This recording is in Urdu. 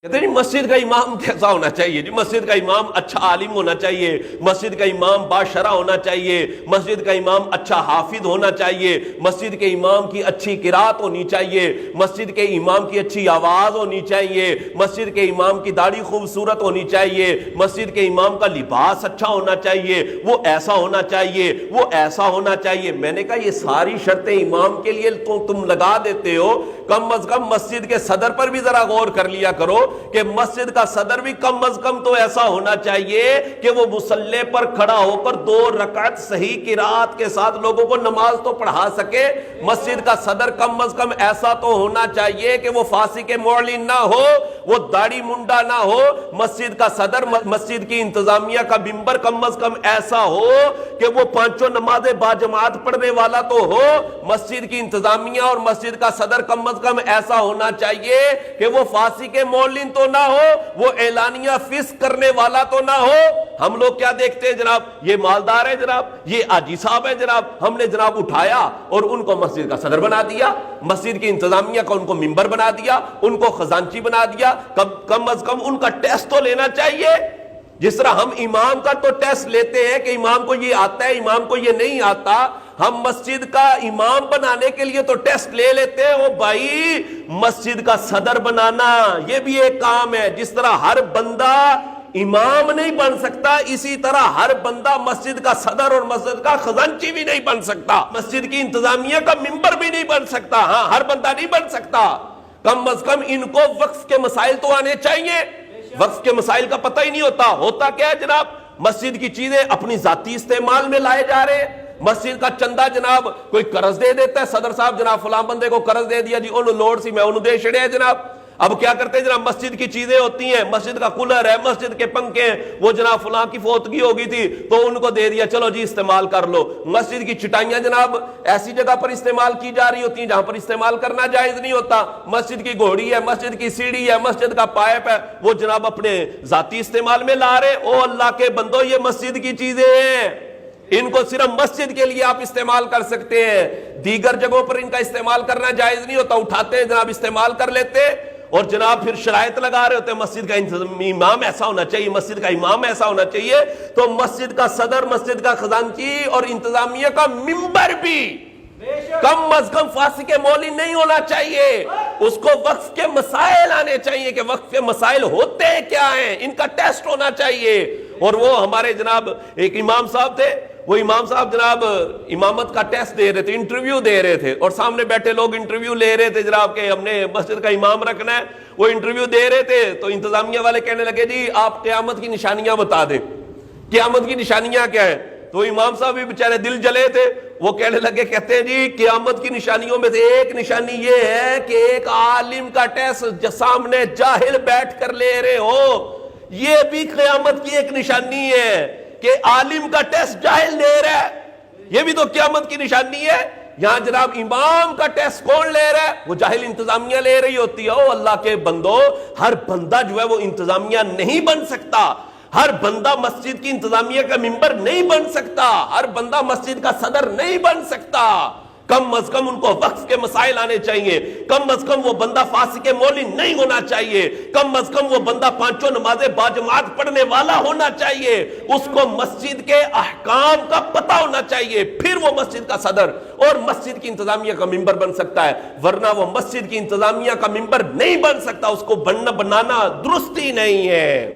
کہتے ہیں جی مسجد کا امام کیسا ہونا چاہیے؟ جی مسجد کا امام اچھا عالم ہونا چاہیے، مسجد کا امام باشرح ہونا چاہیے، مسجد کا امام اچھا حافظ ہونا چاہیے، مسجد کے امام کی اچھی قرات ہونی چاہیے، مسجد کے امام کی اچھی آواز ہونی چاہیے، مسجد کے امام کی داڑھی خوبصورت ہونی چاہیے، مسجد کے امام کا لباس اچھا ہونا چاہیے، وہ ایسا ہونا چاہیے، وہ ایسا ہونا چاہیے۔ میں نے کہا یہ ساری شرطیں امام کے لیے تو تم لگا دیتے ہو، کم از کم مسجد کے صدر پر بھی ذرا غور کر لیا کرو کہ مسجد کا صدر بھی کم از کم تو ایسا ہونا چاہیے کہ وہ مصلی پر کھڑا ہو کر 2 رکعت صحیح قرات کے ساتھ لوگوں کو نماز تو پڑھا سکے۔ مسجد کا صدر کم از کم ایسا تو ہونا چاہیے کہ وہ فاسق معلن نہ ہو، وہ داڑھی منڈا نہ ہو۔ مسجد کا صدر، مسجد کی انتظامیہ کا ممبر کم از کم ایسا ہو کہ وہ 5 نمازیں باجماعت پڑھنے والا تو ہو۔ مسجد کی انتظامیہ اور مسجد کا صدر کم از کم ایسا ہونا چاہیے کہ وہ فاسق معلن تو نہ ہو، وہ اعلانیہ فسق کرنے والا تو نہ ہو۔ ہم لوگ کیا دیکھتے ہیں جناب؟ یہ مالدار ہے جناب، یہ حاجی صاحب ہے جناب، ہم نے جناب اٹھایا اور ان کو مسجد کا صدر بنا دیا، مسجد کی انتظامیہ کا ان کو ممبر بنا دیا، ان کو خزانچی بنا دیا۔ کم از کم ان کا ٹیسٹ تو لینا چاہیے، جس طرح ہم امام کا تو ٹیسٹ لیتے ہیں کہ امام کو یہ آتا ہے، امام کو یہ نہیں آتا۔ ہم مسجد کا امام بنانے کے لیے تو ٹیسٹ لے لیتے ہیں۔ وہ بھائی مسجد کا صدر بنانا یہ بھی ایک کام ہے۔ جس طرح ہر بندہ امام نہیں بن سکتا، اسی طرح ہر بندہ مسجد کا صدر اور مسجد کا خزانچی بھی نہیں بن سکتا، مسجد کی انتظامیہ کا ممبر بھی نہیں بن سکتا۔ ہاں، ہر بندہ نہیں بن سکتا۔ کم از کم ان کو وقف کے مسائل تو آنے چاہیے۔ وقف کے مسائل کا پتہ ہی نہیں ہوتا کیا ہے جناب؟ مسجد کی چیزیں اپنی ذاتی استعمال میں لائے جا رہے ہیں۔ مسجد کا چندہ جناب کوئی قرض دے دیتا ہے، صدر صاحب جناب فلاں بندے کو قرض دے دیا جی، انہوں لوڈ سی میں انہوں دے چھڑے جناب۔ اب کیا کرتے ہیں جناب؟ مسجد کی چیزیں ہوتی ہیں، مسجد کا کولر ہے، مسجد کے پنکھے ہیں، وہ جناب فلاں کی فوتگی ہو گئی تھی تو ان کو دے دیا، چلو جی استعمال کر لو۔ مسجد کی چٹائیاں جناب ایسی جگہ پر استعمال کی جا رہی ہوتی ہیں جہاں پر استعمال کرنا جائز نہیں ہوتا۔ مسجد کی گھوڑی ہے، مسجد کی سیڑھی ہے، مسجد کا پائپ ہے، وہ جناب اپنے ذاتی استعمال میں لا رہے۔ او اللہ کے بندو، یہ مسجد کی چیزیں ہیں، ان کو صرف مسجد کے لیے آپ استعمال کر سکتے ہیں، دیگر جگہوں پر ان کا استعمال کرنا جائز نہیں ہوتا۔ اٹھاتے ہیں جناب، استعمال کر لیتے، اور جناب پھر شرائط لگا رہے ہوتے ہیں مسجد کا امام ایسا ہونا چاہیے، مسجد کا امام ایسا ہونا چاہیے۔ تو مسجد کا صدر، مسجد کا خزانچی اور انتظامیہ کا ممبر بھی کم از کم فاسق معلن نہیں ہونا چاہیے۔ اس کو وقف کے مسائل آنے چاہیے کہ وقف کے مسائل ہوتے کیا ہیں، ان کا ٹیسٹ ہونا چاہیے۔ اور وہ ہمارے جناب ایک امام صاحب تھے، وہ امام صاحب جناب امامت کا ٹیسٹ دے رہے تھے، انٹرویو دے رہے تھے، اور سامنے بیٹھے لوگ انٹرویو لے رہے تھے جناب کہ ہم نے مسجد کا امام رکھنا ہے۔ وہ انٹرویو دے رہے تھے تو انتظامیہ والے کہنے لگے جی آپ قیامت کی نشانیاں بتا دیں، قیامت کی نشانیاں کیا ہیں؟ تو امام صاحب بھی بیچارے دل جلے تھے، وہ کہنے لگے، کہتے ہیں جی قیامت کی نشانیوں میں سے ایک نشانی یہ ہے کہ ایک عالم کا ٹیسٹ سامنے جاہل بیٹھ کر لے رہے ہو۔ یہ بھی قیامت کی ایک نشانی ہے کہ عالم کا ٹیسٹ جاہل لے رہا ہے، یہ بھی تو قیامت کی نشانی ہے۔ یہاں جناب امام کا ٹیسٹ کون لے رہا ہے؟ وہ جاہل انتظامیہ لے رہی ہوتی ہے۔ او اللہ کے بندو، ہر بندہ جو ہے وہ انتظامیہ نہیں بن سکتا، ہر بندہ مسجد کی انتظامیہ کا ممبر نہیں بن سکتا، ہر بندہ مسجد کا صدر نہیں بن سکتا۔ کم از کم ان کو وقف کے مسائل آنے چاہیے، کم از کم وہ بندہ فاسق معلن نہیں ہونا چاہیے، کم از کم وہ بندہ 5 نمازیں باجماعت پڑھنے والا ہونا چاہیے، اس کو مسجد کے احکام کا پتہ ہونا چاہیے، پھر وہ مسجد کا صدر اور مسجد کی انتظامیہ کا ممبر بن سکتا ہے، ورنہ وہ مسجد کی انتظامیہ کا ممبر نہیں بن سکتا۔ اس کو بنانا درست ہی نہیں ہے۔